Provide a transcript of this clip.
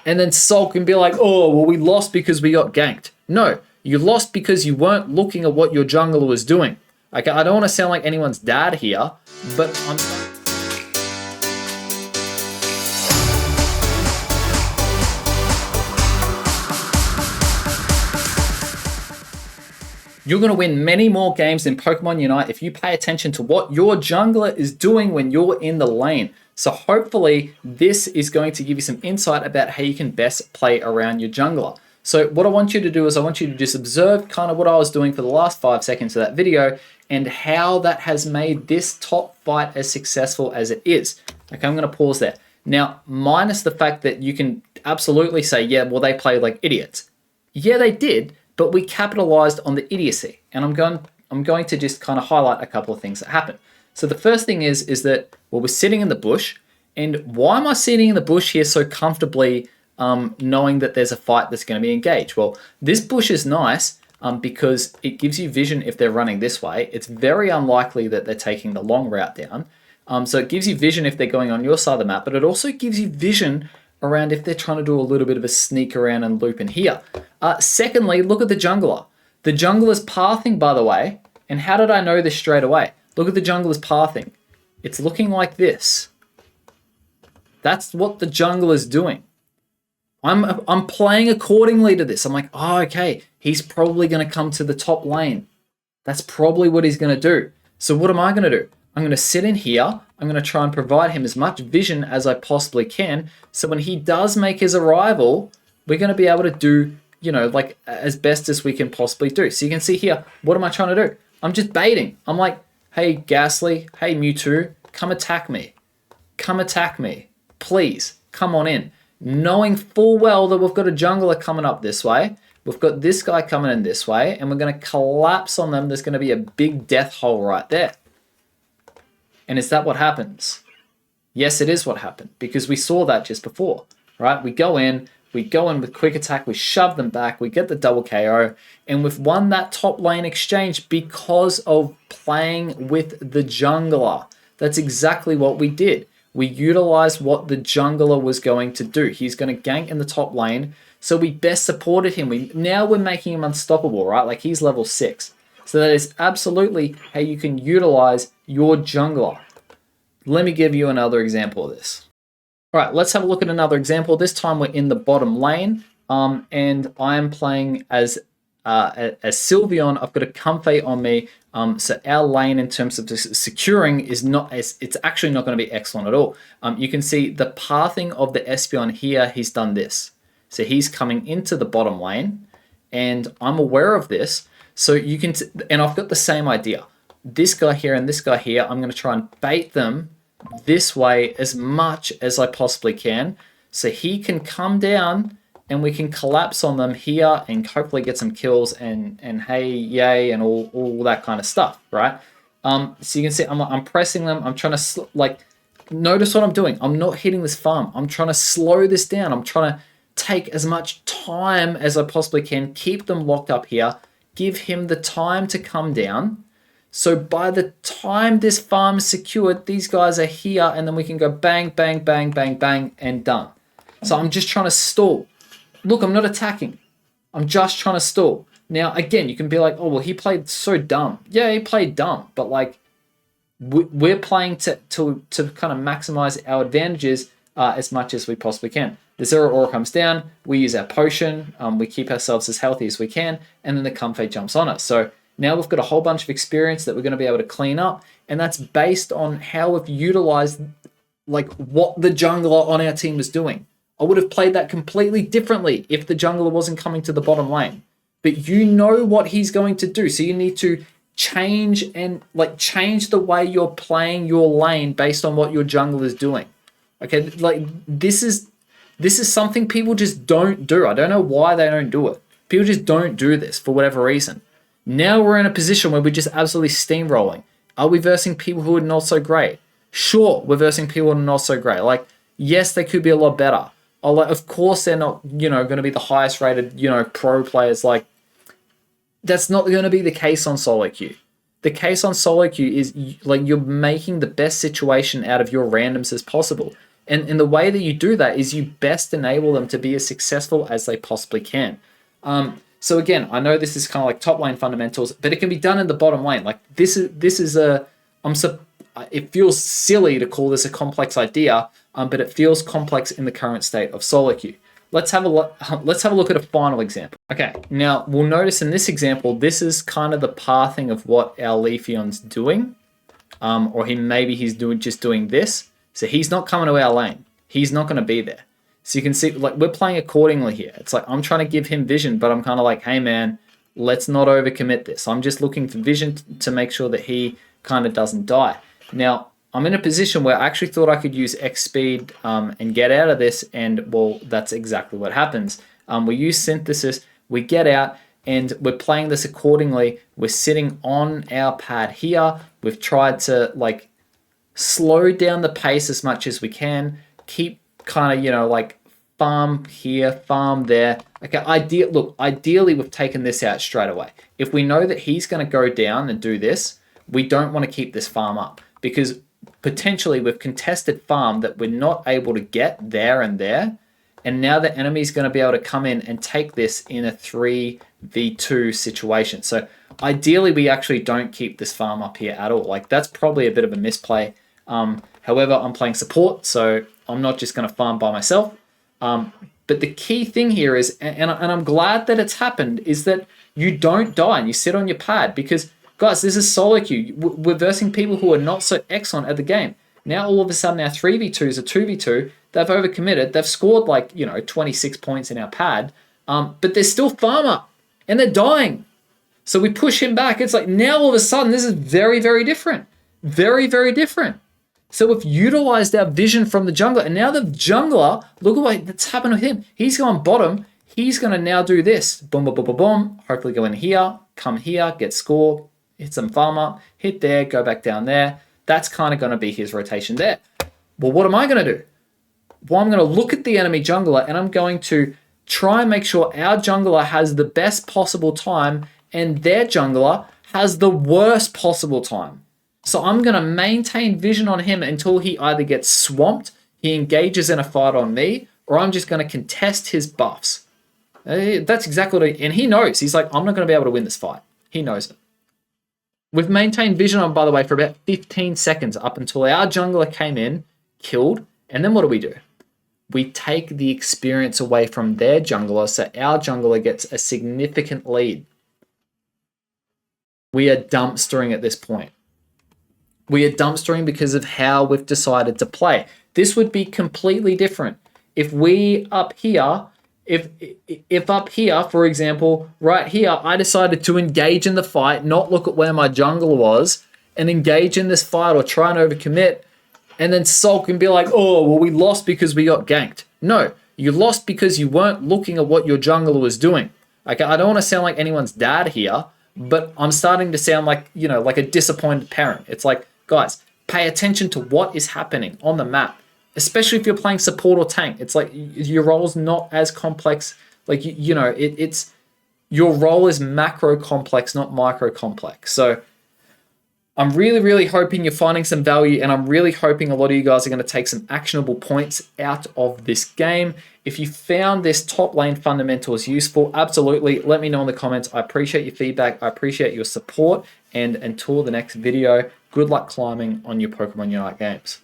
and then sulk and be like, oh, well, we lost because we got ganked. No, you lost because you weren't looking at what your jungler was doing. Okay, I don't want to sound like anyone's dad here, but you're going to win many more games in Pokemon Unite if you pay attention to what your jungler is doing when you're in the lane. So hopefully this is going to give you some insight about how you can best play around your jungler. So what I want you to do is I want you to just observe kind of what I was doing for the last 5 seconds of that video and how that has made this top fight as successful as it is. Okay, I'm going to pause there. Now, minus the fact that you can absolutely say, yeah, well, they played like idiots. Yeah, they did, but we capitalized on the idiocy. And I'm going to just kind of highlight a couple of things that happened. So the first thing is that, well, we're sitting in the bush. And why am I sitting in the bush here so comfortably knowing that there's a fight that's going to be engaged? Well, this bush is nice because it gives you vision if they're running this way. It's very unlikely that they're taking the long route down. So it gives you vision if they're going on your side of the map, but it also gives you vision around if they're trying to do a little bit of a sneak around and loop in here. Secondly, look at the jungler. The jungler's pathing, by the way, and how did I know this straight away? Look at the jungler's pathing. It's looking like this. That's what the jungler's doing. I'm playing accordingly to this. I'm like, oh, okay, he's probably going to come to the top lane. That's probably what he's going to do. So what am I going to do? I'm going to sit in here. I'm going to try and provide him as much vision as I possibly can. So when he does make his arrival, we're going to be able to do, you know, like as best as we can possibly do. So you can see here, what am I trying to do? I'm just baiting. I'm like, hey, Ghastly, hey, Mewtwo, come attack me. Come attack me. Please, come on in. Knowing full well that we've got a jungler coming up this way. We've got this guy coming in this way, and we're going to collapse on them. There's going to be a big death hole right there. And is that what happens? Yes, it is what happened, because we saw that just before, right? We go in with quick attack, we shove them back, we get the double KO, and we've won that top lane exchange because of playing with the jungler. That's exactly what we did. We utilized what the jungler was going to do. He's going to gank in the top lane, so we best supported him. Now we're making him unstoppable, right? Like he's level 6. So that is absolutely how you can utilize your jungler. Let me give you another example of this. All right, let's have a look at another example. This time we're in the bottom lane, and I am playing as Sylveon. I've got a Comfey on me, so our lane in terms of securing is not as, it's actually not going to be excellent at all. You can see the pathing of the Espeon here. He's done this, so he's coming into the bottom lane, and I'm aware of this. So you can, and I've got the same idea. This guy here and this guy here, I'm going to try and bait them this way as much as I possibly can, so he can come down and we can collapse on them here and hopefully get some kills and hey, yay, and all that kind of stuff, right? So you can see I'm pressing them. I'm trying to, like, notice what I'm doing. I'm not hitting this farm. I'm trying to slow this down. I'm trying to take as much time as I possibly can, keep them locked up here, give him the time to come down. So by the time this farm is secured, these guys are here, and then we can go bang, bang, bang, bang, bang, and done. So I'm just trying to stall. Look, I'm not attacking. I'm just trying to stall. Now, again, you can be like, oh, well, he played so dumb. Yeah, he played dumb, but like we're playing to kind of maximize our advantages as much as we possibly can. The Zero Aura comes down, we use our potion, we keep ourselves as healthy as we can, and then the Comfey jumps on us. So now we've got a whole bunch of experience that we're going to be able to clean up, and that's based on how we've utilized like what the jungler on our team was doing. I would have played that completely differently if the jungler wasn't coming to the bottom lane. But you know what he's going to do, so you need to change the way you're playing your lane based on what your jungler is doing. Okay, like this is something people just don't do. I don't know why they don't do it. People just don't do this for whatever reason. Now we're in a position where we're just absolutely steamrolling. Are we versing people who are not so great? Sure, we're versing people who are not so great. Like, yes, they could be a lot better. Of course, they're not, going to be the highest rated, pro players. Like, that's not going to be the case on solo queue. The case on solo queue is like you're making the best situation out of your randoms as possible. And the way that you do that is you best enable them to be as successful as they possibly can. So again, I know this is kind of like top lane fundamentals, but it can be done in the bottom lane. Like it feels silly to call this a complex idea, but it feels complex in the current state of solo queue. Let's have a look at a final example. Okay, now we'll notice in this example, this is kind of the pathing of what our Leafeon's doing, or he's just doing this. So he's not coming to our lane. He's not going to be there. So you can see, like, we're playing accordingly here. It's like I'm trying to give him vision, but I'm kind of like, hey man, let's not overcommit this. I'm just looking for vision to make sure that he kind of doesn't die. Now, I'm in a position where I actually thought I could use X speed and get out of this, and well, that's exactly what happens. We use synthesis, we get out, and we're playing this accordingly. We're sitting on our pad here. We've tried to like slow down the pace as much as we can, keep kind of, like farm here, farm there. Okay, ideally we've taken this out straight away. If we know that he's going to go down and do this, we don't want to keep this farm up, because potentially we've contested farm that we're not able to get there and there, and now the enemy's going to be able to come in and take this in a 3v2 situation. So ideally we actually don't keep this farm up here at all. Like, that's probably a bit of a misplay. However, I'm playing support, so I'm not just going to farm by myself. But the key thing here is, and I'm glad that it's happened, is that you don't die and you sit on your pad, because guys, this is solo queue. We're versing people who are not so excellent at the game. Now all of a sudden our 3v2s are 2v2. They've overcommitted. They've scored like, 26 points in our pad, but they're still farm up and they're dying. So we push him back. It's like now all of a sudden this is very, very different. Very, very different. So we've utilized our vision from the jungler, and now the jungler, look at what's happened with him. He's gone bottom. He's going to now do this. Boom, boom, boom, boom, boom. Hopefully go in here, come here, get score, hit some farm up, hit there, go back down there. That's kind of going to be his rotation there. Well, what am I going to do? Well, I'm going to look at the enemy jungler, and I'm going to try and make sure our jungler has the best possible time and their jungler has the worst possible time. So I'm going to maintain vision on him until he either gets swamped, he engages in a fight on me, or I'm just going to contest his buffs. That's exactly what and he knows. He's like, I'm not going to be able to win this fight. He knows it. We've maintained vision on, by the way, for about 15 seconds up until our jungler came in, killed, and then what do? We take the experience away from their jungler, so our jungler gets a significant lead. We are dumpstering at this point. We are dumpstering because of how we've decided to play. This would be completely different if we up here, if up here, for example, right here, I decided to engage in the fight, not look at where my jungler was, and engage in this fight or try and overcommit, and then sulk and be like, oh, well, we lost because we got ganked. No, you lost because you weren't looking at what your jungler was doing. Like, I don't want to sound like anyone's dad here, but I'm starting to sound like, like a disappointed parent. It's like, guys, pay attention to what is happening on the map, especially if you're playing support or tank. It's like your role's not as complex. Like, it's your role is macro complex, not micro complex. So I'm really, really hoping you're finding some value, and I'm really hoping a lot of you guys are going to take some actionable points out of this game. If you found this top lane fundamentals useful, absolutely, let me know in the comments. I appreciate your feedback. I appreciate your support. And until the next video, good luck climbing on your Pokemon Unite games.